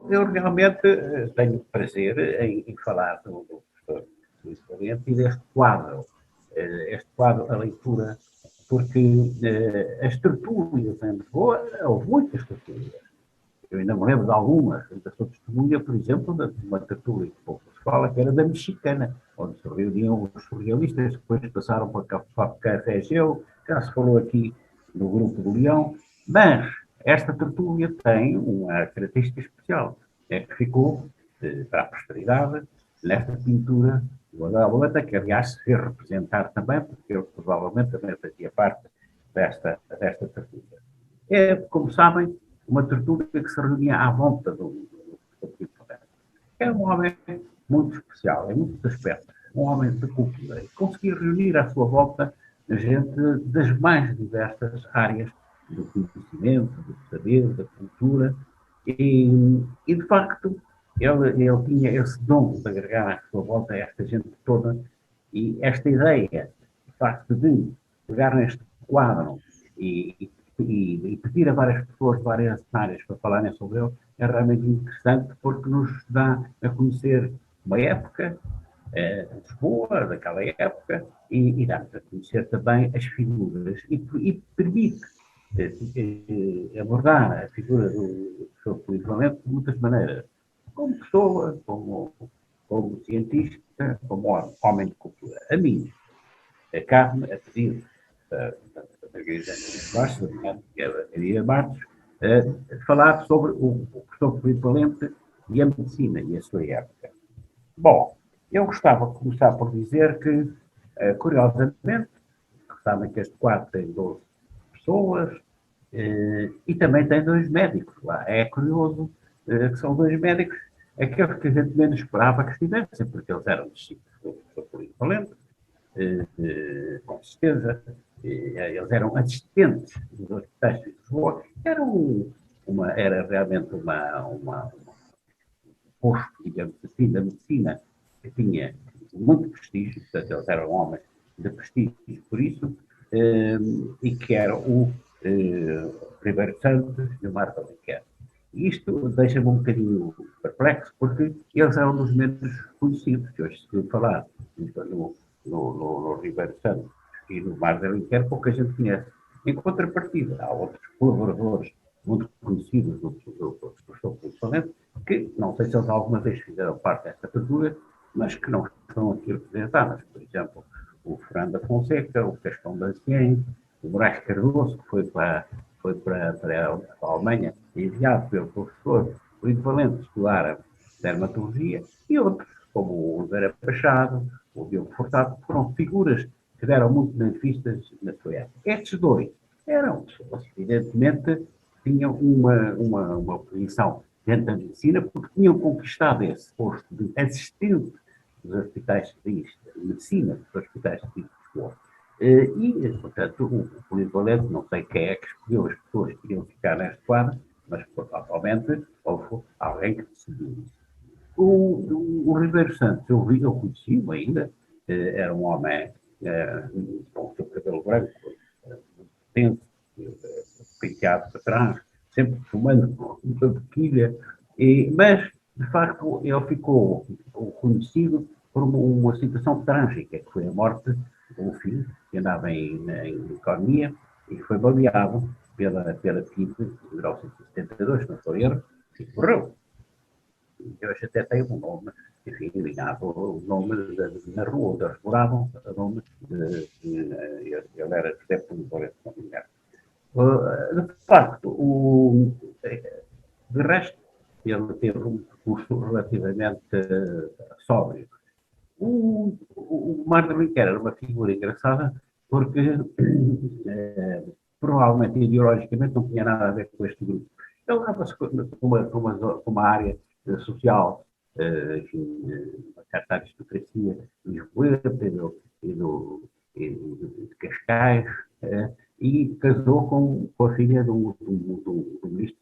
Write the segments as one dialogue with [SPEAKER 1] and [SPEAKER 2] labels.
[SPEAKER 1] Eu realmente tenho prazer em falar do professor Luís Valente e deste quadro, este quadro, a leitura, porque as tertúlias em Lisboa, houve muitas tertúlias. Eu ainda me lembro de algumas, ainda sou testemunha, por exemplo, de uma tertúlia que pouco se fala, que era da Mexicana, onde se reuniam os surrealistas, que depois passaram para o Café Geu, já se falou aqui no Grupo do Leão, mas esta tertúlia tem uma característica especial, é que ficou para a posteridade nesta pintura do Manuel Boleta, que aliás se fez representar também, porque ele provavelmente também fazia parte desta tertúlia. É, como sabem, uma tertúlia que se reunia à volta do Pipo Neto. É um homem muito especial, em muitos aspectos, um homem de cultura, e conseguia reunir à sua volta gente das mais diversas áreas do conhecimento, do saber, da cultura, e de facto, ele tinha esse dom de agregar à sua volta esta gente toda, e esta ideia, de facto, de pegar neste quadro e pedir a várias pessoas de várias áreas para falarem sobre ele é realmente interessante porque nos dá a conhecer uma época, Lisboa, daquela época, e dá-nos a conhecer também as figuras e permite abordar a figura do professor Filipe Valente de muitas maneiras, como pessoa, como cientista, como homem de cultura. A mim, cabe-me a pedido da Margarida Costa, que é a Maria Martos, falar sobre o professor Filipe Valente e a medicina e a sua época. Bom, eu gostava de começar por dizer que, curiosamente, sabem que este quadro tem 12 pessoas e também tem dois médicos lá. É curioso que são dois médicos, aqueles que a gente menos esperava que estivessem, porque eles eram discípulos do professor Filipe Valente, com certeza, eles eram assistentes dos hospitais de Lisboa, era realmente um posto, digamos assim, da medicina que tinha muito prestígio, portanto, eles eram homens de prestígio por isso, e que era o Ribeiro Santos e o Marco Alenquer. Isto deixa-me um bocadinho perplexo, porque eles eram dos menos conhecidos, que hoje se falar no Ribeiro Santos e no Mar de Alenquer, pouca gente conhece. Em contrapartida, há outros colaboradores muito conhecidos do professor Filipe, que não sei se eles alguma vez fizeram parte desta cultura, mas que não estão aqui representadas. Por exemplo, o Fernando da Fonseca, o Cascão da Cien, o Moraes Cardoso, que foi para a Alemanha, enviado pelo professor Filipe Valente estudar dermatologia, e outros, como o Oliveira Pachado, o Diogo Furtado, foram figuras que deram muito benefícios na sua época. Estes dois eram pessoas, evidentemente, tinham uma posição dentro da medicina, porque tinham conquistado esse posto de assistente dos hospitais de medicina dos hospitais de Lisboa. E, portanto, o polivalente, não sei quem é que escolheu as pessoas que iriam ficar neste quadro, mas provavelmente houve alguém que decidiu isso. O Ribeiro Santos, eu conheci-o ainda, era um homem com o seu cabelo branco, tenso, penteado para trás, sempre fumando uma boquilha, mas, de facto, ele ficou conhecido por uma situação trágica, que foi a morte de um filho que andava em economia e que foi baleado pela PIDE em 1972, se não for erro, e morreu. E hoje até tem um nome, enfim, ligado o nome na rua onde eles moravam, o nome ele era José Polidoro, se não me engano. De facto, de resto, ele teve um percurso relativamente sóbrio. O Martin Luther era uma figura engraçada porque provavelmente ideologicamente não tinha nada a ver com este grupo. Ele dava-se com uma área social, enfim, uma certa aristocracia lisboeta e de Cascais, e casou com a filha do ministro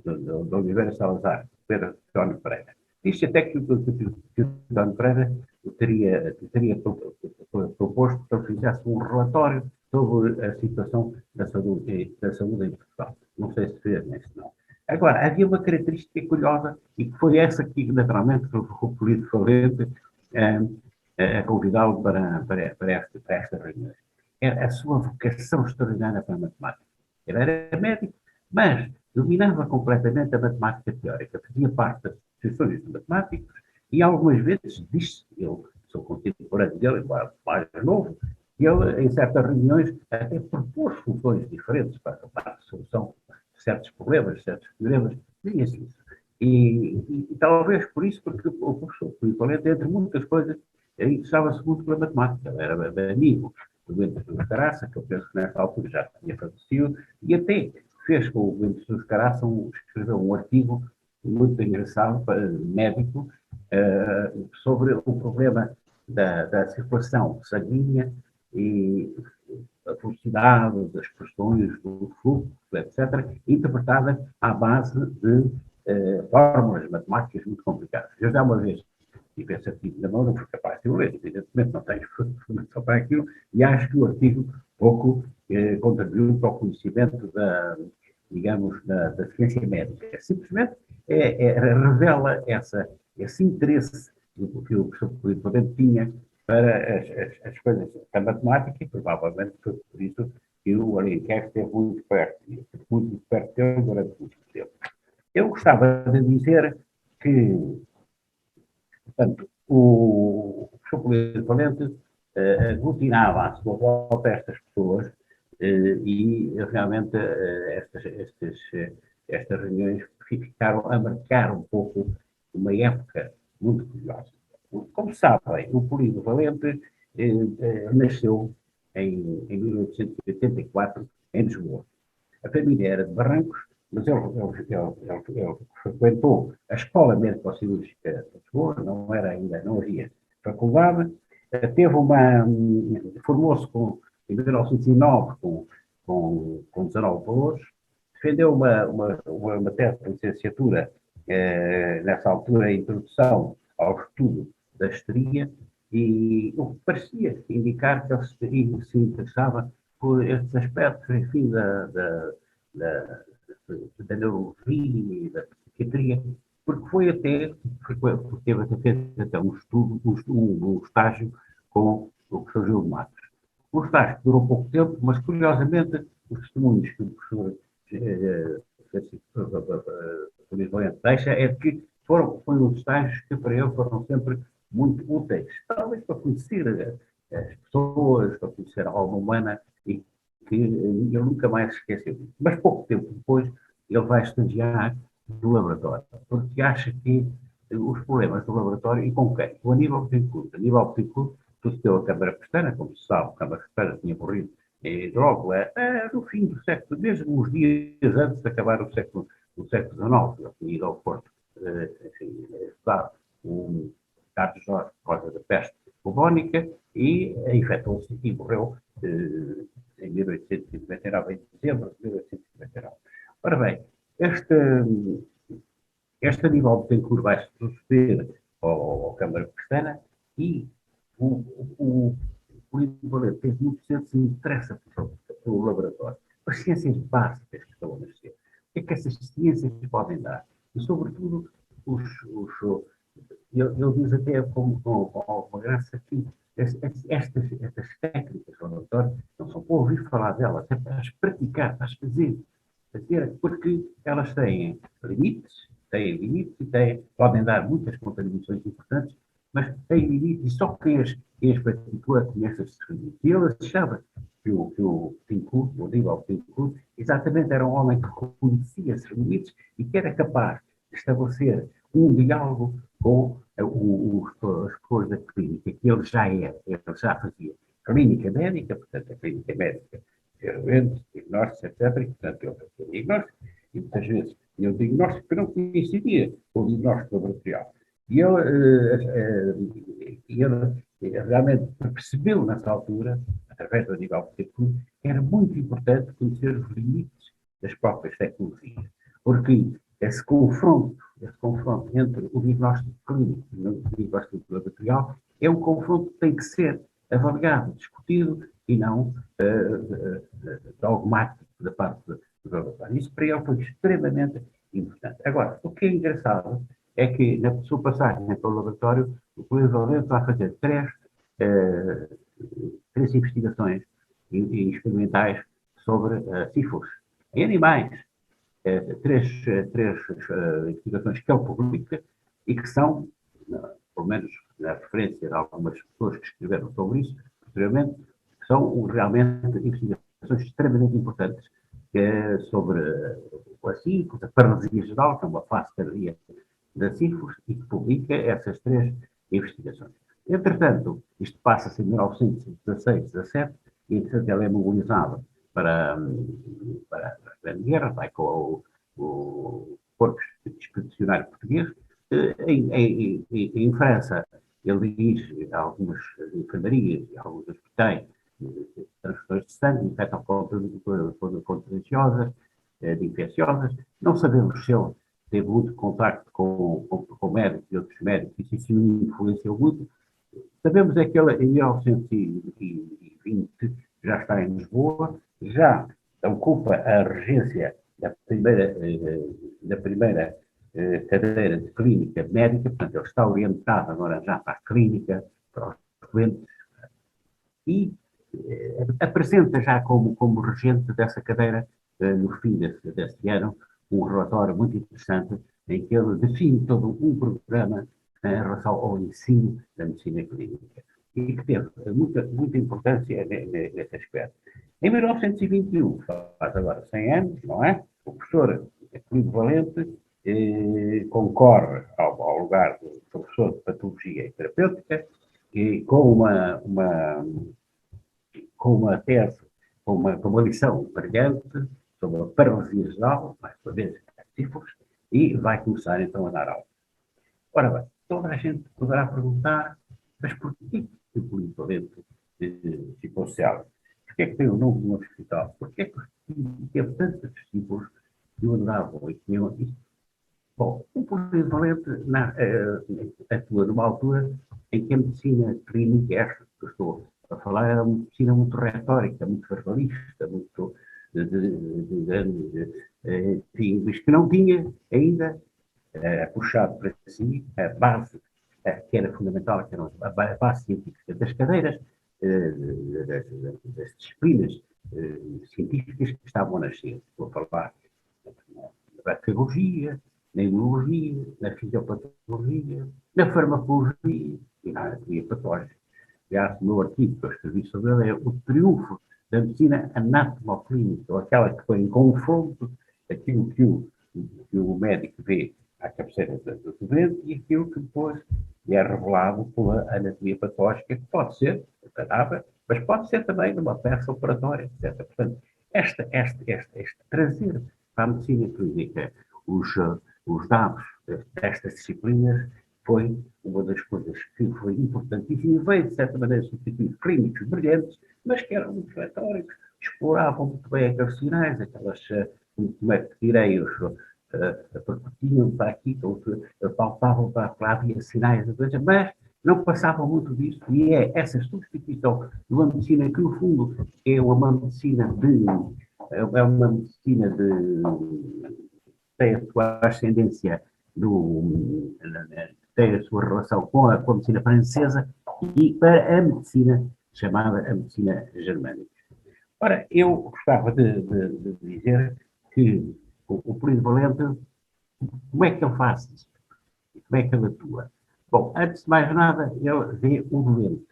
[SPEAKER 1] da Oliveira Salazar, Pedro António Pereira. Diz-se até que o António Pereira teria proposto que ele fizesse um relatório sobre a situação da saúde em Portugal. Não sei se fez, nem se não. Agora, havia uma característica curiosa, e que foi essa que, naturalmente, o político falente a convidá-lo para esta reunião. Era a sua vocação extraordinária para a matemática. Ele era médico, mas dominava completamente a matemática teórica, fazia parte das instituições de matemáticos, e algumas vezes disse, eu sou contemporâneo dele, embora mais novo, e ele, em certas reuniões, até propôs soluções diferentes para a solução de certos problemas, certos problemas, dizia-se isso. E talvez por isso, porque o professor Filipe Valente, entre muitas coisas, interessava-se muito pela matemática. Ele era amigo do Bento Jesus Caraça, que eu penso que nessa altura já tinha falecido, e até fez com o Bento Jesus Caraça, escreveu um artigo muito engraçado, médico, sobre o problema da circulação sanguínea e a velocidade das pressões, do fluxo, etc., interpretada à base de fórmulas matemáticas muito complicadas. Eu já uma vez tive esse artigo na mão, não fui capaz de o ler, evidentemente não tenho formação para aquilo, e acho que o artigo pouco contribuiu para o conhecimento digamos, da ciência médica. Simplesmente revela esse interesse que o professor Político tinha para as coisas da matemática, e provavelmente foi por isso que o Alenquer esteve muito perto dele durante muito tempo. Eu gostava de dizer que, portanto, o professor Político Valente aglutinava à sua volta estas pessoas e realmente estas reuniões ficaram a marcar um pouco uma época muito curiosa. Como sabem, o Polígono Valente nasceu em 1884 em Lisboa. A família era de Barrancos, mas ele frequentou a Escola Médico-Cirúrgica de Lisboa, não havia faculdade, formou-se em 1909 com 19 valores, defendeu uma tese de licenciatura, nessa altura, a introdução ao estudo da histeria, e o que parecia indicar que ele se interessava por estes aspectos, enfim, da neurologia e da psiquiatria, porque teve até um estudo, um estágio com o professor Gil de Matos. O estágio durou pouco tempo, mas curiosamente os testemunhos que o professor deixa é de que foi um dos estágios que para ele foram sempre muito úteis, talvez para conhecer as pessoas, para conhecer a alma humana, e que ele nunca mais se esqueceu. Mas pouco tempo depois ele vai estagiar no laboratório, porque acha que os problemas do laboratório, e com quem? Com Aníbal Bittencourt. Aníbal Bittencourt sucedeu a Câmara Pestana, como se sabe, a Câmara Pestana tinha morrido em Drócula, no fim do século, mesmo uns dias antes de acabar o século XIX. Ele tinha ido ao Porto, estudar o Carlos Jorge por causa da peste bubónica, e infectou-se e morreu em 1899, em dezembro de 1899. Ora bem, este Aníbal Bittencourt vai se suceder ao Câmara Pestana, e o Político Valente desde muito cedo se interessa pelo laboratório, as ciências básicas que estão a nascer. O que é que essas ciências podem dar? E, sobretudo, ele diz até com alguma graça que estas técnicas do laboratório não são para ouvir falar delas, é para as praticar, para as fazer, porque elas têm limites podem dar muitas contribuições importantes, mas têm limites, e só quem as praticou é que conhece esses limites. E ele achava que o Pincourt, o Aníbal Pincourt, exatamente era um homem que conhecia esses limites e que era capaz de estabelecer um diálogo com as pessoas da clínica, que ele já fazia. Clínica médica, portanto, a clínica médica, diagnósticos, etc. E, portanto, ele fazia diagnóstico, e muitas vezes o diagnóstico não coincidia com o diagnóstico laboratorial. E ele realmente percebeu nessa altura, através do Aníbal Bittencourt, que era muito importante conhecer os limites das próprias tecnologias, porque esse confronto entre o diagnóstico clínico e o diagnóstico laboratorial é um confronto que tem que ser avaliado, discutido, e não dogmático da parte do laboratório. Isso para ele foi extremamente importante. Agora, o que é engraçado é que na sua passagem pelo laboratório, o Polígono Valente vai fazer eh, três investigações experimentais sobre sífilis em animais. Três investigações que ele publica e que são, pelo menos na referência de algumas pessoas que escreveram sobre isso, posteriormente, são realmente investigações extremamente importantes sobre a sífilis, a paralisia geral, que é uma fase tardia da sífilis, e que publica essas três investigações. Entretanto, isto passa-se em 1916-17, e entretanto ele é mobilizado para a Grande Guerra, vai com o Corpo Expedicionário Português. Em França, ele dirige algumas enfermarias e alguns hospitais de transfusões de sangue, infectam contagiosas, de infecciosas. Não sabemos se ele teve muito contacto com médicos e outros médicos, e se isso influenciou muito. Sabemos é que ele, em 1920, já está em Lisboa, já ocupa a regência da primeira cadeira de clínica médica, portanto, ele está orientado agora já para a clínica, para os doentes, e apresenta já como regente dessa cadeira, no fim desse ano, um relatório muito interessante, em que ele define todo um programa em relação ao ensino da medicina clínica, e que teve muita importância nesse aspecto. Em 1921, faz agora 100 anos, não é? O professor Filipe Valente concorre ao lugar do professor de Patologia e Terapêutica, e com uma tese, com uma lição brilhante sobre a paralisia geral, mais uma vez, sífilis, e vai começar então a dar aula. Ora bem, toda a gente poderá perguntar, mas porquê que o Filipe Valente ficou célebre? Porquê que tem o nome de um hospital? Porquê que teve tantos discípulos que o adoravam e tinham isto? Bom, o Filipe Valente atua numa altura em que a medicina clínica, esta que eu estou a falar, era uma medicina muito retórica, muito verbalista, muito enfim, mas que não tinha ainda puxado para si a base que era fundamental, que era a base científica das cadeiras, das disciplinas científicas que estavam a nascer. Estou a falar na bacteriologia, na imunologia, na fisiopatologia, na farmacologia e na anatomia patológica. Aliás, o meu artigo que eu escrevi sobre ele é o triunfo da medicina anatomoclínica, ou aquela que põe em confronto aquilo que o médico vê à cabeceira do doente e aquilo que depois é revelado pela anatomia patológica, que pode ser cadáver, mas pode ser também numa peça operatória, etc. Portanto, este trazer para a medicina clínica os dados destas disciplinas foi uma das coisas que foi importantíssima e veio, de certa maneira, substituir clínicos brilhantes, mas que eram muito retóricos, exploravam muito bem aqueles sinais, aquelas, como é que direi, tinham para aqui, faltavam para lá, havia sinais, mas não passavam muito disso, e é essa substituição de uma medicina que, no fundo, é uma medicina tem a sua ascendência tem a sua relação com a medicina francesa e para a medicina chamada a medicina germânica. Ora, eu gostava de dizer que o polivalente, como é que ele faz isso? Como é que ele atua? Bom, antes de mais nada, ele vê o doente.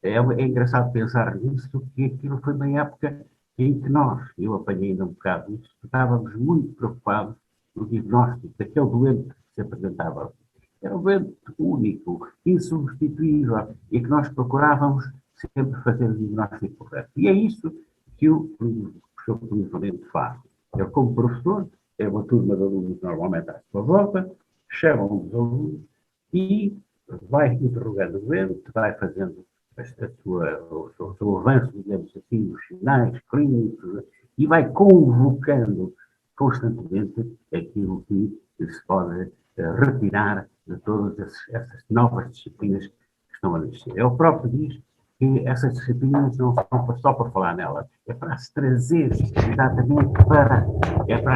[SPEAKER 1] É engraçado pensar nisso, que aquilo foi uma época em que nós, eu apanhei ainda um bocado isso, estávamos muito preocupados no diagnóstico daquele doente que se apresentava. Era um doente único, insubstituível, e que nós procurávamos sempre fazer o diagnóstico correto. E é isso que o professor Valente faz. Ele, como professor, é uma turma de alunos normalmente à sua volta, chamam os alunos e vai interrogando o doente, vai fazendo o seu avanço, digamos assim, nos sinais clínicos, e vai convocando constantemente aquilo que se pode retirar de todas essas novas disciplinas que estão a nascer. Ele próprio diz que essas disciplinas não são só para falar nelas, é para as trazer exatamente para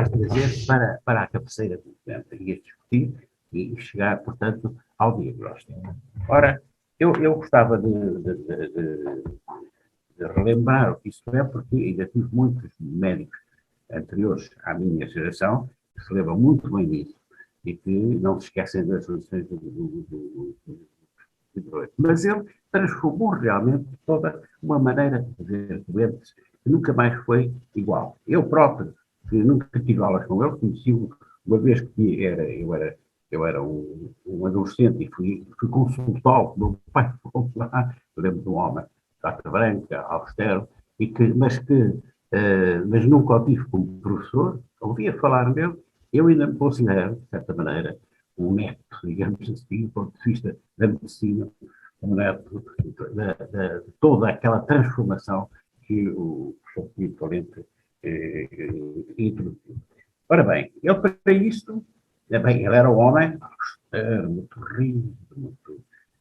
[SPEAKER 1] as trazer para a cabeceira do docente e discutir e chegar, portanto, ao diagnóstico. Ora, eu gostava de relembrar o que isso é, porque ainda tive muitos médicos anteriores à minha geração que se lembram muito bem disso e que não se esquecem das lições do mas ele transformou realmente toda uma maneira de ver doentes que nunca mais foi igual. Eu próprio, que nunca tive aulas com ele, conheci-o uma vez que eu era um adolescente e fui consultá-lo, meu pai foi lá, eu lembro de um homem, carta branca, austero, mas nunca o tive como professor, ouvia falar dele, eu ainda me considero, de certa maneira, um neto, digamos assim, do ponto de vista da medicina, um neto de toda aquela transformação que o professor Pinto Valente introduziu. Ora bem, ele para isto, bem, ele era um homem muito rígido,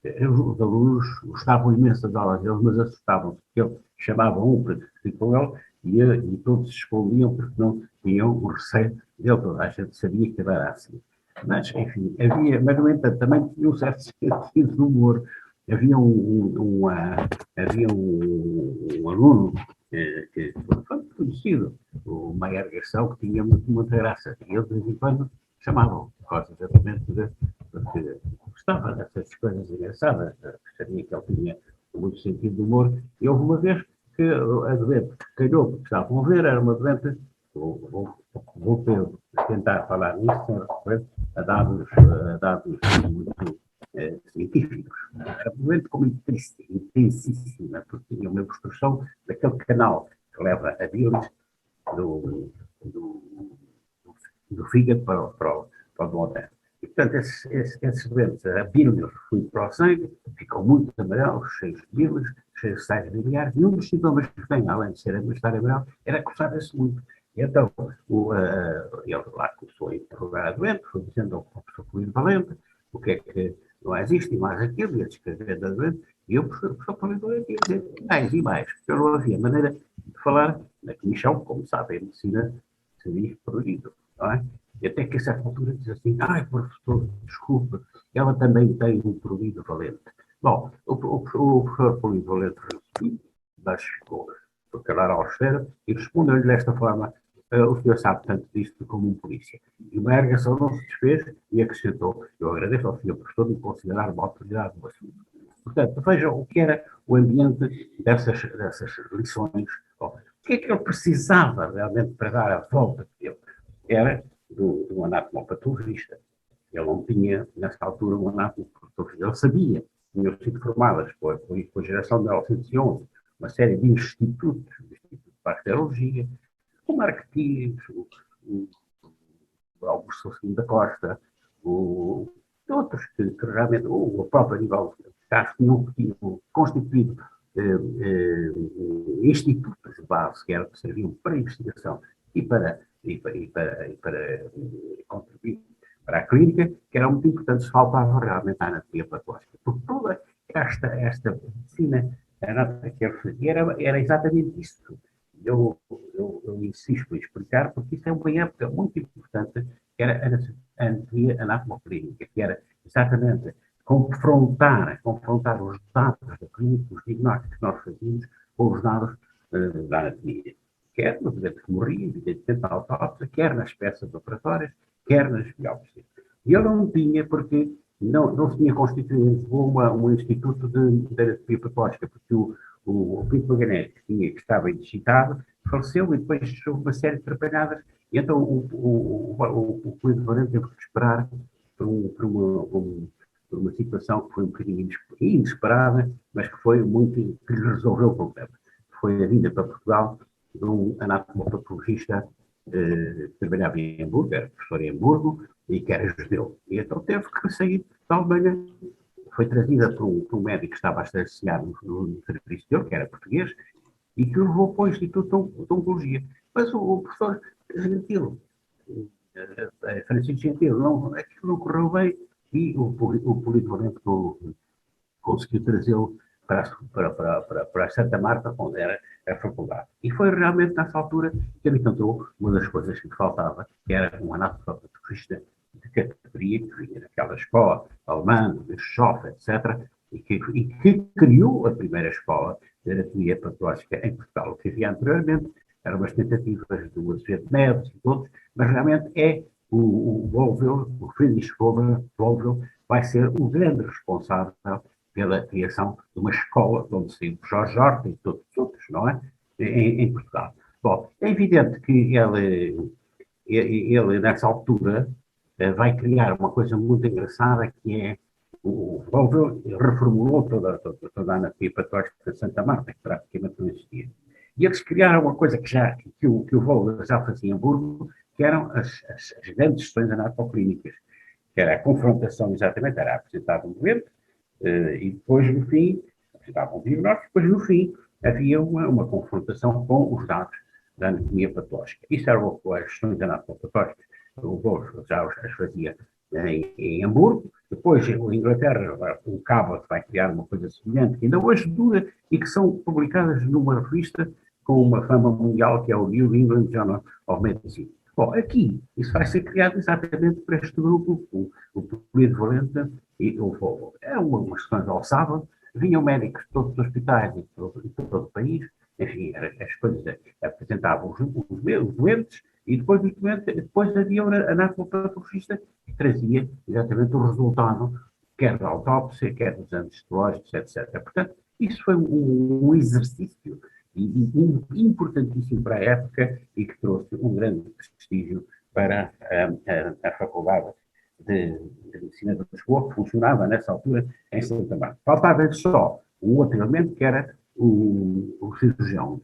[SPEAKER 1] os alunos gostavam imenso das aulas dele, mas assustavam-se, porque ele chamava um para discutir com ele e todos se escondiam porque não tinham o receio dele, toda a gente sabia que ele era assim. Mas, enfim, mas no entanto, também tinha um certo sentido de humor. Havia um aluno que foi muito conhecido, o Maier Garção, que tinha muita graça. E ele, de vez em quando, chamavam, por causa exatamente porque gostava dessas coisas engraçadas, sabia que ele tinha muito sentido de humor. E houve uma vez que a doente que calhou, porque estavam a ver, era uma doente, vou tentar falar nisso, a dados muito científicos. Era uma doente como intensíssima, porque tinha uma obstrução daquele canal que leva a bilis do, do, do fígado para o duodeno. E, portanto, esses doentes, a bília foi para o sangue, ficam muito amarelos, cheios de bílias, cheios de sais biliares, e um dos sintomas que tem, além de ser a estar amarelo, era coçar-se muito. E então, ele lá começou a interrogar a doente, foi dizendo ao professor polivalente o que é que não existe, e mais aquilo, e a descrever da doente, e eu, professor polivalente, ia dizer mais e mais, porque eu não havia maneira de falar na comissão, como sabem, a medicina se diz proibido, não é? E até que a certa altura diz assim, ai, professor, desculpa, ela também tem um polivalente. Bom, o professor polivalente resumiu, mas ficou calar ao cheiro e respondeu-lhe desta forma, o senhor sabe tanto disto como um polícia. E o Mergerson não se desfez e acrescentou, eu agradeço ao senhor professor de me considerar uma autoridade do assunto. Portanto, vejam o que era o ambiente dessas lições. O que é que ele precisava realmente para dar a volta dele? Era do anatomopatologista. Ele não tinha, nessa altura, um anatomopatologista. Ele sabia, tinham sido formadas com a geração de 1911 uma série de institutos de bacteriologia, o Marquetires, o Augusto Soucinho da Costa, outros que realmente, o próprio Aníbal Castro, tinham constituído institutos de base que serviam para a investigação e para contribuir para a clínica, que eram muito importantes, faltava realmente a anatomia patológica. Porque toda esta medicina que ele fazia era exatamente isso. Eu insisto em explicar, porque isso é uma época muito importante, que era a anatomia anatomoclínica, que era exatamente confrontar os dados da clínica, os diagnósticos que nós fazíamos, com os dados da anatomia. Quer no doente que morria, evidentemente, na autópsia, quer nas peças operatórias, quer nas biópsias. E eu não tinha, porque não se tinha constituído um instituto de anatomia patológica, porque o Pinto Magalhães, que estava indicitado, faleceu e depois houve uma série de atrapalhadas. E então o Pinto Valente teve que esperar por uma situação que foi um bocadinho inesperada, mas que foi muito, que lhe resolveu o problema. Foi a vinda para Portugal de um anatomopatologista que trabalhava em Hamburgo, era professor em Hamburgo, e que era judeu. E então teve que sair da Alemanha. Foi trazida por um médico que estava a estacionar no serviço dele, que era português, e que o levou para o Instituto de Oncologia. Mas o professor Gentil, Francisco Gentil, aquilo não correu bem, e o polivalente conseguiu trazê-lo para Santa Marta, onde era a faculdade. E foi realmente nessa altura que ele encontrou uma das coisas que faltava, que era um anatopatologista de categoria, que vinha daquela escola alemã, de Schoff, etc., e que criou a primeira escola de anatomia patológica em Portugal. O que havia anteriormente eram umas tentativas do Azevedo Neves e todos, mas realmente é o Wolfel, o Friedrich Wolfel, vai ser o grande responsável pela criação de uma escola onde saiu Jorge Horta e todos os outros, não é? Em Portugal. Bom, é evidente que ele nessa altura, vai criar uma coisa muito engraçada que é o Wolfel reformulou toda a anatomia patológica de Santa Marta, que praticamente não existia. E eles criaram uma coisa que o Wolfel já fazia em Hamburgo, que eram as grandes sessões anatoclínicas, que era a confrontação, exatamente, era apresentado um doente, e depois, no fim, apresentava um diagnóstico, depois, no fim, havia uma confrontação com os dados da anatomia patológica. Isso era as sessões anatopatológicas. O Wolfel já as fazia em Hamburgo, depois a Inglaterra, o Cabot vai criar uma coisa semelhante, que ainda hoje dura e que são publicadas numa revista com uma fama mundial, que é o New England Journal of Medicine. Bom, aqui, isso vai ser criado exatamente para este grupo, o polivalente e o Volvo. É umas sessões ao sábado, vinham médicos de todos os hospitais e de todo o país, enfim, as coisas apresentavam os doentes, e depois havia o anatopatologista que trazia exatamente o resultado, quer da autópsia, quer dos exames histológicos, etc. Portanto, isso foi um exercício importantíssimo para a época e que trouxe um grande prestígio para a Faculdade de Medicina de Lisboa, que funcionava nessa altura em Santa Marta. Faltava só um outro elemento, que era o cirurgião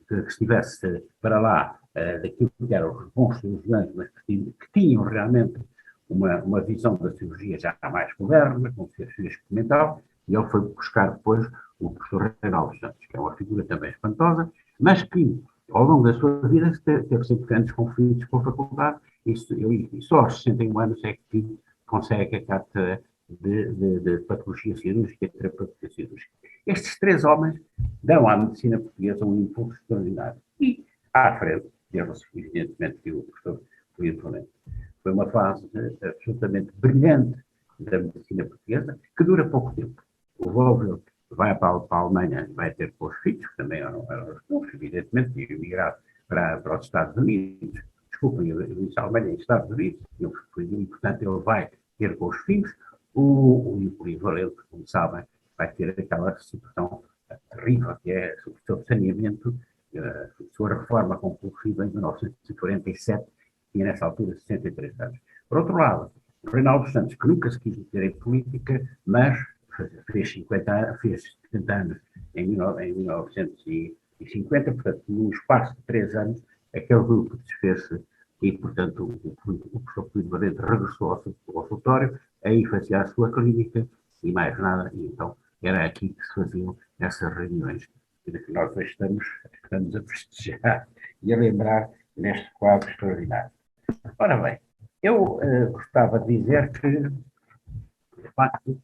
[SPEAKER 1] que estivesse para lá daquilo que eram os bons cirurgiões, mas que tinham realmente uma visão da cirurgia já mais moderna, com cirurgia experimental, e ele foi buscar depois o professor Reinaldo Santos, que é uma figura também espantosa, mas que, ao longo da sua vida, teve sempre grandes conflitos com a faculdade, e só aos 61 anos é que consegue a cátedra de patologia cirúrgica e terapêutica cirúrgica. Estes três homens dão à medicina portuguesa um impulso extraordinário. E, à frente, deles, evidentemente, que o professor Luís Valente. Foi uma fase absolutamente brilhante da medicina portuguesa, que dura pouco tempo. O Wolfel vai para a Alemanha, vai ter com os filhos, que também eram os evidentemente, e emigrado para os Estados Unidos. Desculpem, eu disse a Alemanha e Estados Unidos, e, portanto, ele vai ter com os filhos. O Valente, como sabem, vai ter aquela situação terrível, que é o seu saneamento, a sua reforma compulsiva em 1947, tinha nessa altura 63 anos. Por outro lado, o Reinaldo Santos, que nunca se quis meter em política, mas fez 70 anos em 1950, portanto, num espaço de 3 anos, aquele grupo desfez-se e, portanto, o professor Pedro Valente regressou ao seu consultório, aí fazia a sua clínica e mais nada, e então era aqui que se faziam essas reuniões, que nós hoje estamos a festejar e a lembrar neste quadro extraordinário. Ora bem, eu gostava de dizer que, de facto,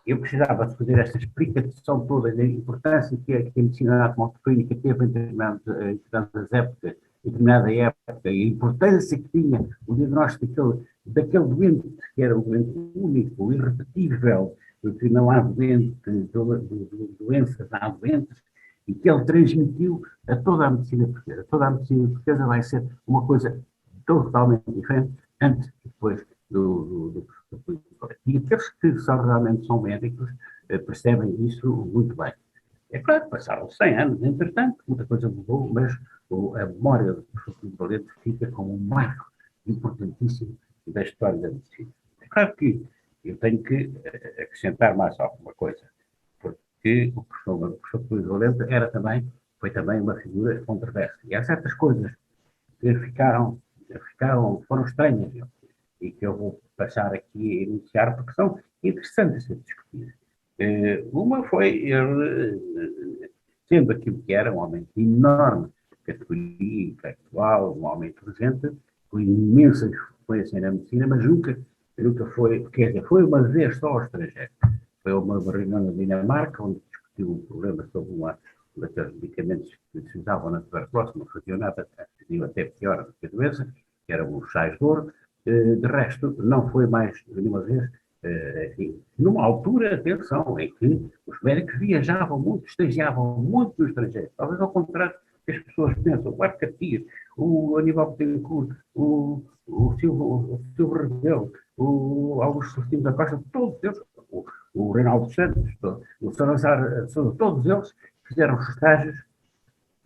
[SPEAKER 1] eu precisava de fazer esta explicação toda da importância que a medicina anatomoclínica teve em determinadas épocas, em determinada época, e a importância que tinha o diagnóstico daquele doente, que era um doente único, irrepetível, que não há doenças, há doentes, e que ele transmitiu a toda a medicina portuguesa. Toda a medicina portuguesa vai ser uma coisa totalmente diferente antes e depois do e aqueles que são, realmente são médicos percebem isso muito bem. É claro, passaram 100 anos, entretanto, muita coisa mudou, mas a memória do professor Valente fica como um marco importantíssimo da história da medicina. É claro que eu tenho que acrescentar mais alguma coisa, porque o professor Valente foi também uma figura controversa. E há certas coisas que foram estranhas, e que eu vou passar aqui a iniciar, porque são interessantes a discutir. Uma foi ele, sendo aquilo que era, um homem de enorme categoria intelectual, um homem inteligente, com imensa influência na medicina, mas nunca foi, quer dizer, foi uma vez só ao estrangeiro. foi uma reunião na Dinamarca, onde discutiu um problema sobre daqueles medicamentos que se usavam na tuberculose, não faziam nada, faziam até pior do que a doença, que eram os sais de ouro. De resto, não foi mais nenhuma vez, enfim, numa altura, atenção, em que os médicos viajavam muito, estagiavam muito no estrangeiro, talvez ao contrário que as pessoas pensam, o Marco Capias, o Aníbal Betancourt, o Silvio Rebelo, o Augusto Sortinho da Costa, todos eles, o Reinaldo Santos, o Salazar Sousa, todos eles fizeram estágios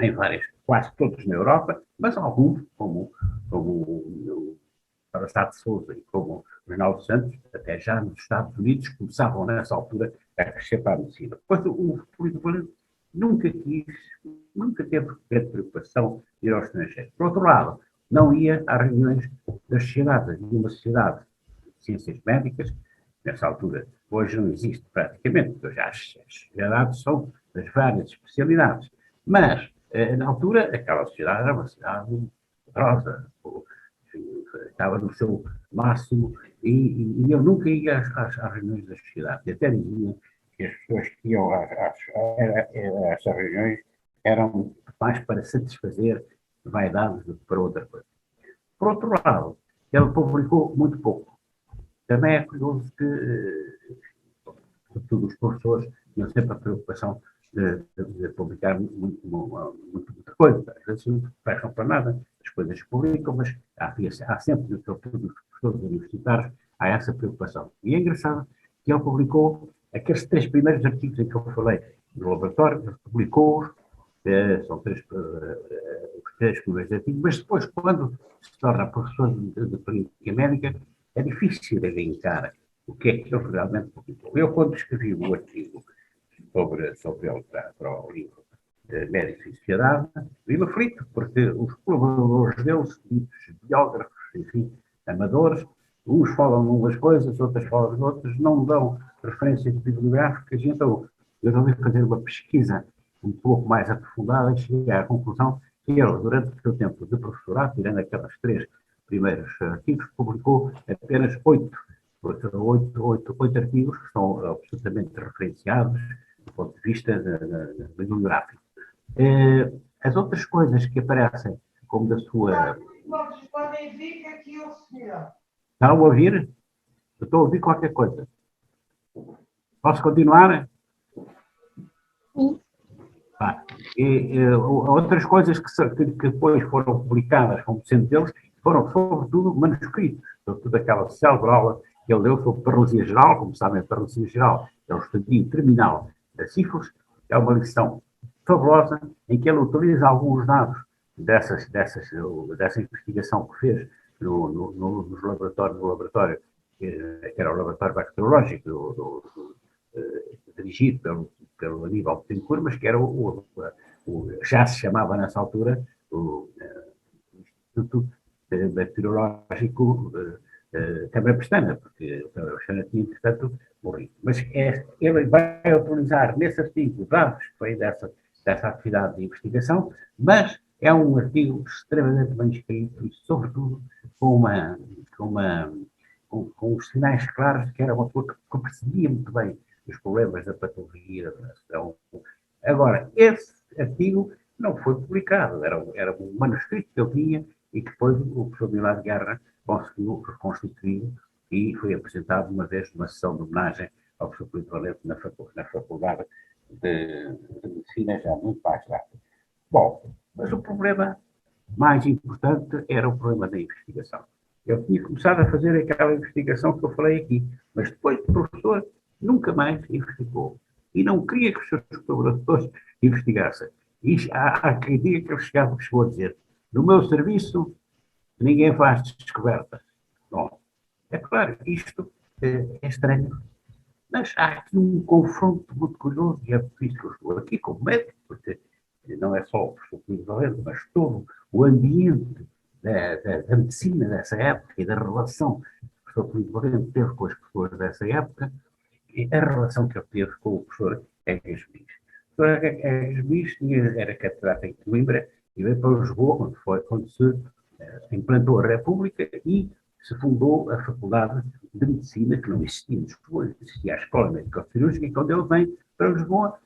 [SPEAKER 1] em várias, quase todos na Europa, mas alguns, como o Salazar de Sousa e como o Reinaldo Santos, até já nos Estados Unidos, começavam nessa altura a crescer para a medicina. Depois o Filipe nunca quis, nunca teve grande preocupação de ir ao estrangeiro. Por outro lado, não ia às reuniões das sociedades. Havia uma sociedade de ciências médicas, nessa altura, hoje não existe praticamente, porque já as sociedades são das várias especialidades. Mas, na altura, aquela sociedade era uma sociedade poderosa, estava no seu máximo, e eu nunca ia às reuniões da sociedade. E até dizia que as pessoas que iam a essas reuniões eram mais para satisfazer vaidades do que para outra coisa. Por outro lado, ele publicou muito pouco. Também é curioso que, sobretudo os professores, tinham sempre a preocupação de publicar muita coisa. Às vezes não prestam para nada, as coisas que publicam, mas há sempre, sobretudo os professores universitários, há essa preocupação. E é engraçado que ele publicou aqueles 3 primeiros artigos em que eu falei no laboratório, ele publicou-os, são os 3 primeiros artigos, mas depois, quando se torna professor de clínica médica, é difícil elencar o que é que ele realmente publicou. Eu, quando escrevi o artigo sobre ele para o livro Médicos e Sociedade, vi-me aflito, porque os colaboradores deles, ditos biógrafos, enfim, amadores, uns falam umas coisas, outras falam outras, não dão referências bibliográficas, então eu resolvi fazer uma pesquisa um pouco mais aprofundada e cheguei à conclusão que ele, durante o seu tempo de professorado, tirando aquelas 3 primeiros artigos, publicou apenas 8 artigos que são absolutamente referenciados do ponto de vista bibliográfico. As outras coisas que aparecem como da sua...
[SPEAKER 2] Podem vir que aqui eu senhor.
[SPEAKER 1] Estão a ouvir? Eu estou a ouvir qualquer coisa. Posso continuar?
[SPEAKER 3] Sim.
[SPEAKER 1] Outras coisas que depois foram publicadas como sendo deles foram, sobretudo, manuscritos. Sobretudo aquela célebre aula que ele deu sobre paralisia geral. Como sabem, a paralisia geral é o estadio terminal da sífilis. É uma lição fabulosa em que ele utiliza alguns dados dessa investigação que fez no laboratório, que era o laboratório bacteriológico dirigido pelo Aníbal Betancourt, mas que era já se chamava nessa altura o Instituto Bacteriológico Câmara Pestana, porque a Câmara Pestana tinha, portanto, morrido. Mas ele vai utilizar nesse artigo dados que vêm dessa atividade de investigação, mas é um artigo extremamente bem escrito e, sobretudo, com os sinais claros de que era uma pessoa que percebia muito bem os problemas da patologia, da nação. Agora, esse artigo não foi publicado, era um manuscrito que eu tinha e que depois o professor Milán de Guerra conseguiu reconstituir e foi apresentado uma vez numa sessão de homenagem ao professor Filipe Valente na Faculdade de Medicina, já muito mais tarde. Bom, mas o problema mais importante era o problema da investigação. Eu tinha começado a fazer aquela investigação que eu falei aqui, mas depois o professor nunca mais investigou e não queria que os seus colaboradores investigassem. E há quem diga que ele chegou a dizer: no meu serviço ninguém faz descobertas. Bom, é claro, isto é estranho, mas há aqui um confronto muito curioso, e é por isso que eu estou aqui como médico, porque não é só o professor Pedro Valente, mas todo o ambiente da medicina dessa época e da relação que o professor Pedro Valente teve com as pessoas dessa época, e a relação que ele teve com o professor Egas Bis. O professor Egas Bis era catedrático em Coimbra e veio para Lisboa, quando se implantou a República, e se fundou a Faculdade de Medicina, que não existia em Lisboa, existia a Escola Médico-Cirúrgica, e quando ele vem para Lisboa,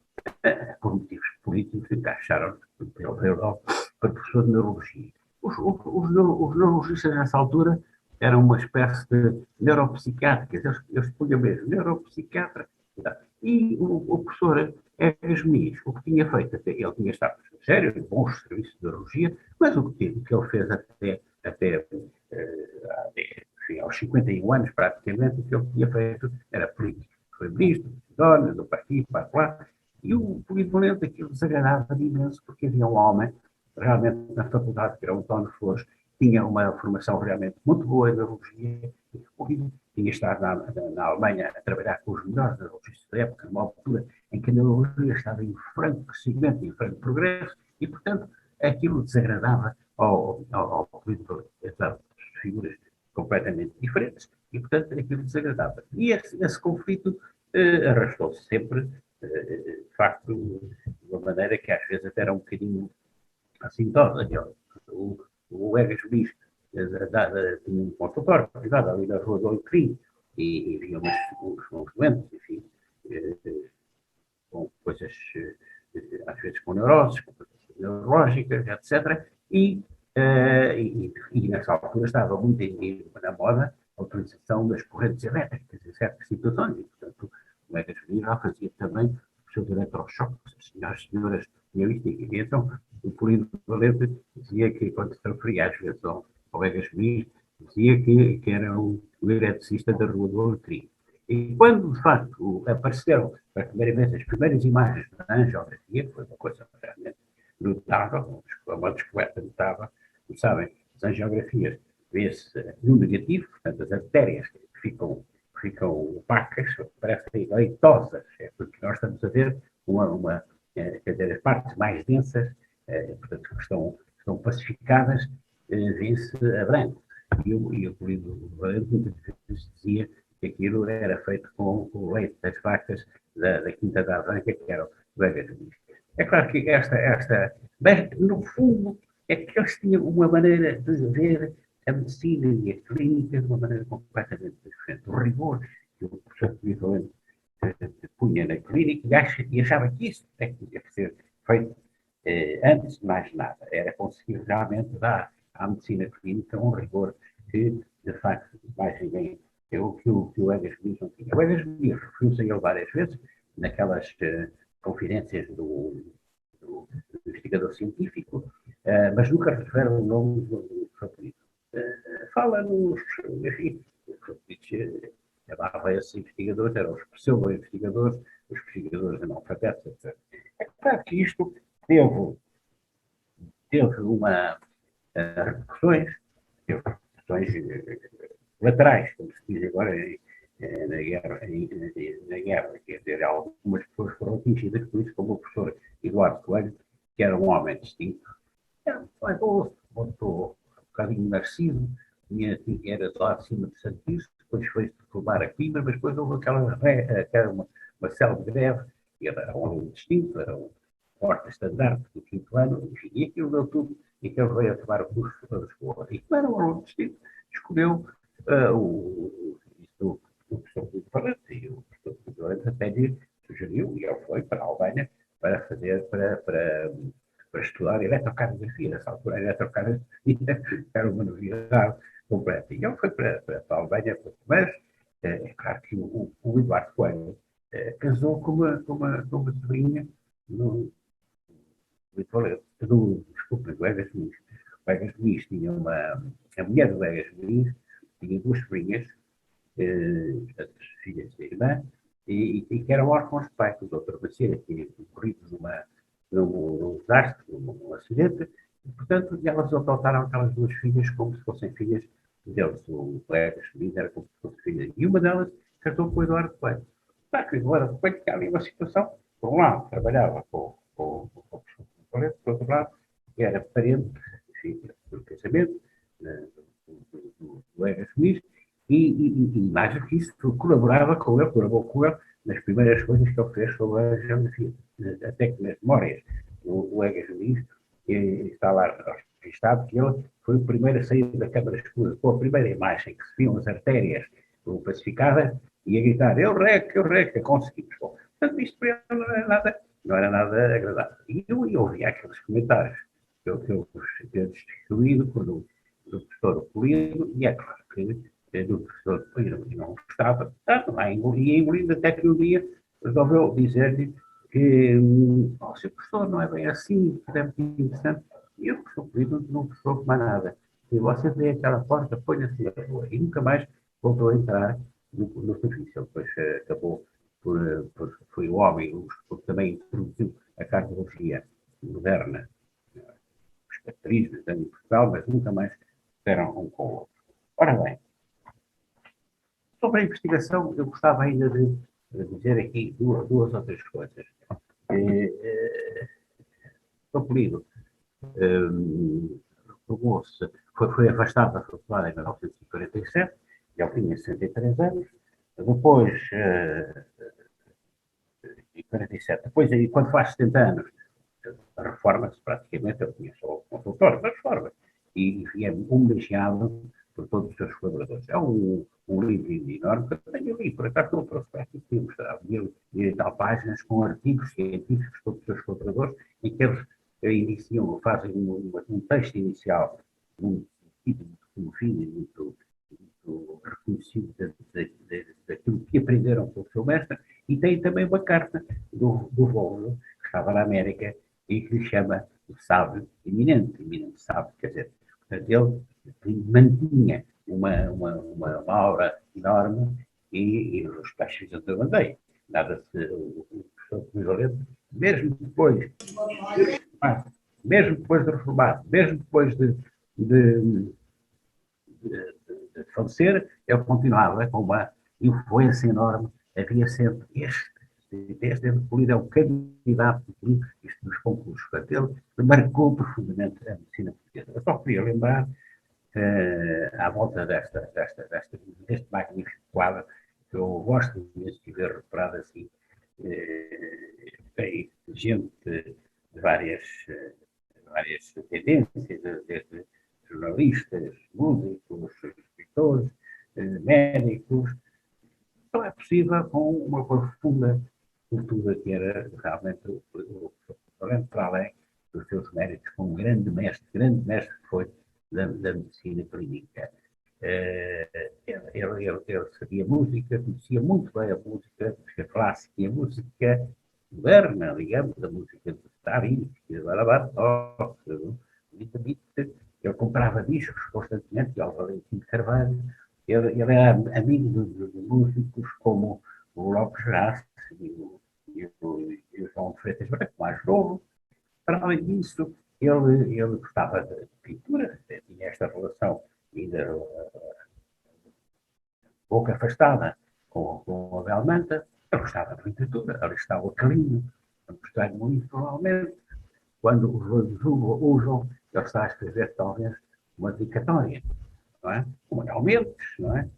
[SPEAKER 1] por motivos políticos, encaixaram pela Europa para professor de Neurologia. Os neurologistas nessa altura eram uma espécie de neuropsiquiátricos, eles punham mesmo neuropsiquiatra, e o professor Egas Muniz, o que tinha feito, ele tinha estado sério, bons serviços de neurologia, mas o que ele fez até enfim, aos 51 anos, praticamente, o que ele tinha feito era político. Foi ministro, do partido, para lá, e o polivalente aquilo desagradava imenso, porque havia um homem, realmente na faculdade, que era o António Flores, tinha uma formação realmente muito boa em neurologia, tinha estado na Alemanha a trabalhar com os melhores neurologistas da época, numa altura em que a neurologia estava em franco crescimento, em franco progresso, e, portanto, aquilo desagradava ao polivalente. Então, figuras completamente diferentes, e, portanto, aquilo desagradava. E esse conflito arrastou-se sempre, de facto, de uma maneira que às vezes até era um bocadinho assintosa. O Egas Luís tinha um consultório privado ali na rua do Alecrim, e havia uns doentes, enfim, com coisas, às vezes com neuroses, com coisas neurológicas, etc. E nessa altura estava muito na moda a utilização das correntes elétricas em certas situações, e, portanto, o Egas Luís já fazia também os seus eletrochoques, as senhoras tinham isto, e então o Polido Valente dizia que, quando se referia às vezes ao Egas Luís, dizia que era um eletricista da Rua do Alecrim. E quando, de facto, apareceram pela primeira vez as primeiras imagens da angiografia, foi uma coisa realmente notável, uma descoberta notável, como sabem, as angiografias vê-se no negativo, portanto, as artérias ficam opacas, parecem leitosas, é porque nós estamos a ver quer dizer, as partes mais densas, portanto, que estão pacificadas, vê-se a branco. E o Polido Valente muitas vezes dizia que aquilo era feito com o leite das vacas da Quinta da Avanca, que eram Egas Muniz. É claro que mas no fundo é que eles tinham uma maneira de ver a medicina e a clínica de uma maneira completamente diferente. O rigor que o professor Polido Valente punha na clínica e achava que isso tinha que ser feito antes de mais nada. Era conseguir realmente dar à medicina clínica um rigor que, de facto, mais ninguém que o Egas Muniz não tinha. O Egas Muniz referiu-se a ele várias vezes naquelas confidências do investigador científico, mas nunca refere o nome do favorito. Fala-nos, enfim, chamava esses investigadores, eram os pseudo-investigadores, os investigadores analfabetos, etc. É claro que isto teve uma repercussões, teve repercussões laterais, como se diz agora na guerra, quer dizer, algumas pessoas foram atingidas por isso, como o professor Eduardo Coelho, que era um homem distinto, era um bocadinho narciso, era lá acima de Santiço, depois foi-se formar a Coimbra, mas depois houve uma célebre greve, e era um aluno distinto, era um porta-estandarte do quinto ano, enfim, e aquilo deu tudo, e que ele veio a tomar o curso da escola. E como era um aluno distinto, escolheu o professor Luís Valente, e o professor Luís Valente até lhe sugeriu, e ele foi para a Albânia para estudar eletrocardiografia. Nessa altura, a eletrocardiografia era uma novidade completa. E ele foi para a Albânia, mas é claro que o Eduardo Coelho casou com uma sobrinha do Egas Muniz. O Egas Muniz tinha a mulher do Egas Muniz tinha duas sobrinhas, filhas da irmã, e que eram órfãos de pai. O doutor Baceira tinha morrido num desastre, num acidente, e, portanto, elas adotaram aquelas duas filhas como se fossem filhas deles. O Egas Muniz era como se fosse filha. E uma delas casou com o Eduardo Coelho. Claro que o Eduardo Coelho tinha ali uma situação, por um lado, trabalhava com o professor Coelho, por outro lado, era parente, enfim, por casamento, do Egas Muniz, e mais do que isso, colaborou com ele nas primeiras coisas que ele fez sobre a geografia. Até que nas memórias do Egas Muniz está lá registado que ele foi o primeiro a sair da câmara escura, com a primeira imagem que se viam as artérias pacificadas e a gritar, eu reca, conseguimos. Bom, portanto, isto para ele não era nada agradável. E eu ouvia aqueles comentários que eu tinha distribuído do professor Polido, e é claro que do professor Polido não gostava, tanto lá engolia, engolindo, até que um dia resolveu dizer-lhe que o seu professor não é bem assim, que é muito interessante. E o professor Polido não gostou mais nada. E você vê aquela porta, põe-se na rua. E nunca mais voltou a entrar no serviço. Ele depois acabou foi o homem que também introduziu a cardiologia moderna, os característicos em Portugal, mas nunca mais deram um com o outro. Ora bem, sobre a investigação, eu gostava ainda de dizer aqui duas outras coisas. O apelido formou-se, foi afastado da faculdade em 1947, já tinha 63 anos. Depois, em 47, depois, quando faz 70 anos, reforma-se praticamente, eu tinha só o consultório, mas reforma. E é homenageado por todos os seus colaboradores. É um livro enorme que eu tenho ali, por acaso não trouxe para aqui, que mostrava mil e tal páginas com artigos científicos de todos os seus colaboradores, em que eles iniciam, fazem um texto inicial muito conhecido e muito reconhecido daquilo que aprenderam com o seu mestre, e tem também uma carta do Volvo, que estava na América, e que lhe chama o sábio eminente sábio, quer dizer, portanto, ele mantinha uma obra enorme e os peixes eu andei. Nada-se, o professor Luís mesmo depois de reformar, mesmo depois de falecer, ele continuava com uma influência enorme. Havia sempre este Polido é o candidato isto dos concursos. Ele marcou profundamente a medicina portuguesa. Eu só queria lembrar, à volta deste magnífico quadro, que eu gosto mesmo de ver reparado assim, tem gente de várias tendências, desde jornalistas, músicos, escritores, médicos. Só é possível com uma profunda cultura que era realmente o para além dos seus méritos, com um grande mestre que foi da medicina clínica. Ele sabia música, conhecia muito bem a música clássica e a música moderna, digamos, a música de Stravinsky, de Bartók, ele comprava discos constantemente, ao Valentim de Carvalho. Ele era amigo de músicos como o Lopes Graça e o João de Freitas Branco, mais novo. Para além disso, ele gostava de pintura, tinha esta relação ainda pouco afastada com a Belmanta. Ele gostava de literatura, ali está o Aquilino, a mostrar muito provavelmente, quando os usam, ele está a escrever talvez uma dedicatória, não é? O Manuel Mendes, não é?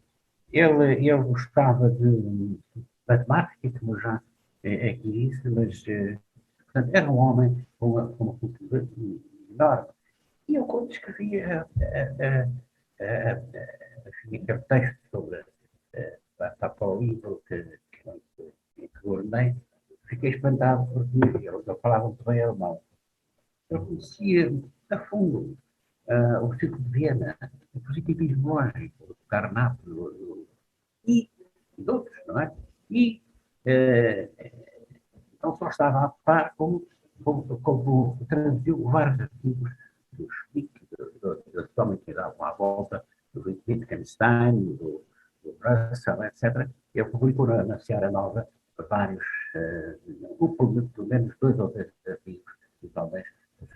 [SPEAKER 1] Ele gostava de matemática, como já aqui disse, mas portanto, era um homem com uma cultura enorme. E eu, quando escrevia aquele texto sobre para o livro que ordenei, fiquei espantado porque ele falava muito bem alemão. Eu conhecia a fundo o ciclo de Viena, o positivismo lógico, o Carnap e de outros, não é? E não só estava a par, como traduziu vários artigos do Schmitt, dos homens que davam à volta, do Wittgenstein, do Russell, etc. Ele publicou na Seara Nova vários, pelo menos 2 ou 3 artigos, e talvez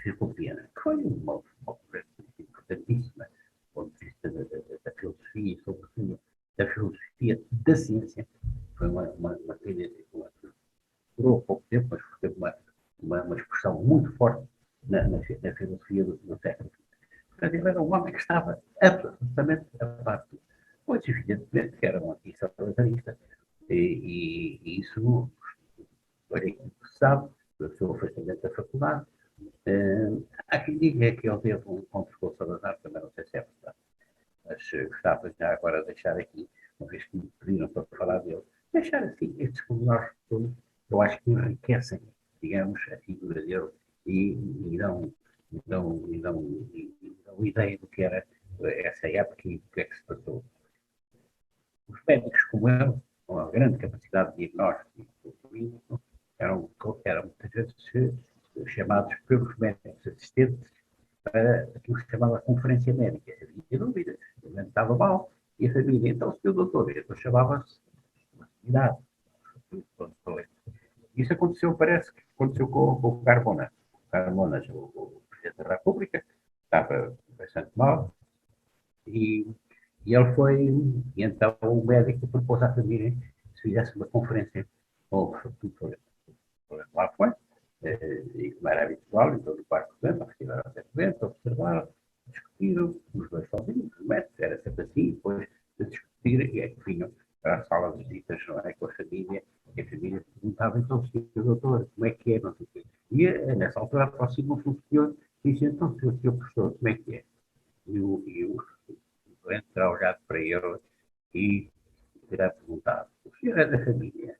[SPEAKER 1] Filosofia, que foi uma coisa importantíssima do ponto de vista da filosofia e, sobretudo, da filosofia da ciência. Foi uma tendência que durou pouco tempo, mas teve uma expressão muito forte na filosofia do século. Portanto, ele era um homem que estava absolutamente a par de tudo. Pois, evidentemente, que era um anti-salazarista, e isso foi interessado pelo seu afastamento da faculdade, Há quem diga que ele teve um encontro com o Salazar, também não sei se é verdade. Mas gostava já agora de deixar aqui, uma vez que me pediram para falar dele, deixar assim estes pormenores todos, eu acho que enriquecem, digamos, a figura dele e dão ideia do que era essa época e do que é que se passou. Os médicos como ele, com a grande capacidade de diagnóstico clínico, eram muitas vezes chamados pelos médicos assistentes para aquilo que se chamava conferência médica. Havia dúvidas, ele estava mal, e a família, então, o senhor doutor, então chamava-se idade. Isso aconteceu, parece que aconteceu com o Carmona. O Carmona, o Presidente da República, estava bastante mal, e ele foi, e então o médico propôs à família que se fizesse uma conferência com o lá foi, e como era habitual, então no quarto doente, retirar até doente, observar, discutiram, os dois sozinhos, os médicos, era sempre assim, depois de discutir, e é que vinham para a sala de visitas, não é, com a família, e a família perguntava, então, senhor doutor, como é que é, não sei o quê. E nessa altura aproxima-se um senhor e disse, então, senhor professor, como é que é? E o doente terá olhado para ele e terá perguntado, o senhor é da família?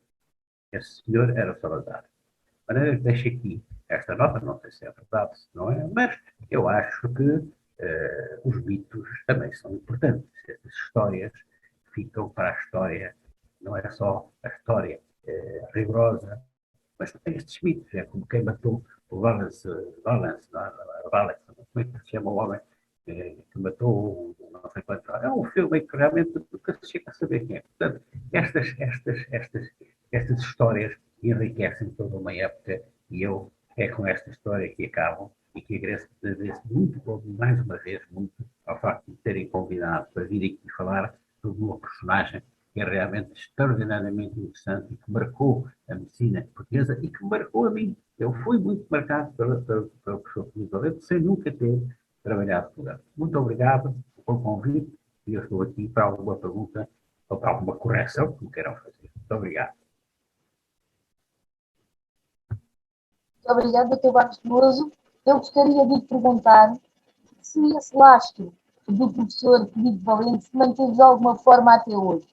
[SPEAKER 1] Esse senhor era o Salazar. Para deixo aqui esta nota, não sei se é verdade, se não é, mas eu acho que os mitos também são importantes. Essas histórias ficam para a história, não é só a história rigorosa, mas também estes mitos. É como quem matou o Valance, como é que se chama o homem que matou não sei quantos. É um filme que realmente nunca se chega a saber quem é. Portanto, estas histórias enriquecem toda uma época e eu é com esta história que acabo e que agradeço muito, mais uma vez, muito ao facto de terem convidado para vir aqui falar sobre uma personagem que é realmente extraordinariamente interessante e que marcou a medicina portuguesa e que marcou a mim. Eu fui muito marcado pelo professor Filipe Valente, sem nunca ter trabalhado por ele. Muito obrigado pelo convite e eu estou aqui para alguma pergunta ou para alguma correção que me queiram fazer. Muito obrigado.
[SPEAKER 3] Muito obrigada, Dr. Barros Veloso. Eu gostaria de lhe perguntar se esse lastro do professor Filipe Valente se manteve de alguma forma até hoje.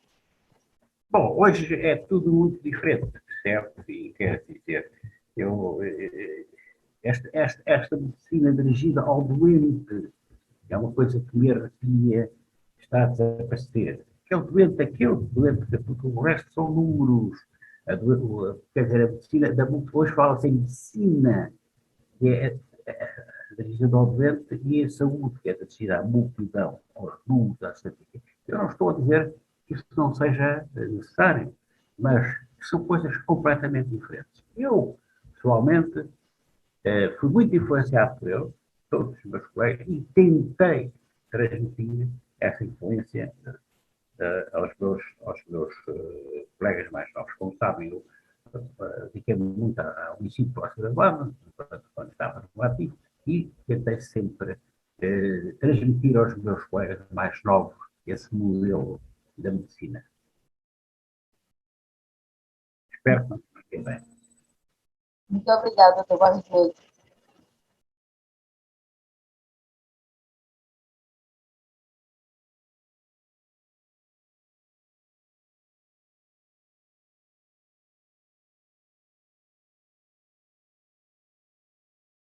[SPEAKER 1] Bom, hoje é tudo muito diferente, certo? E quero dizer, esta medicina dirigida ao doente é uma coisa que me arrepia, está a desaparecer. Aquele doente, porque o resto são números. Quer dizer, a medicina, hoje fala-se em medicina, que dirigida ao doente, e a saúde, que é dirigida à multidão, aos números, à estatística. Eu não estou a dizer que isso não seja necessário, mas são coisas completamente diferentes. Eu, pessoalmente, fui muito influenciado por ele, todos os meus colegas, e tentei transmitir essa influência aos meus colegas mais novos. Como sabem, eu dediquei-me muito ao ensino pós-graduado, quando estava no ativo, e tentei sempre transmitir aos meus colegas mais novos esse modelo da medicina. Espero que não fiquem bem.
[SPEAKER 3] Muito obrigada, Dr. Barros Veloso.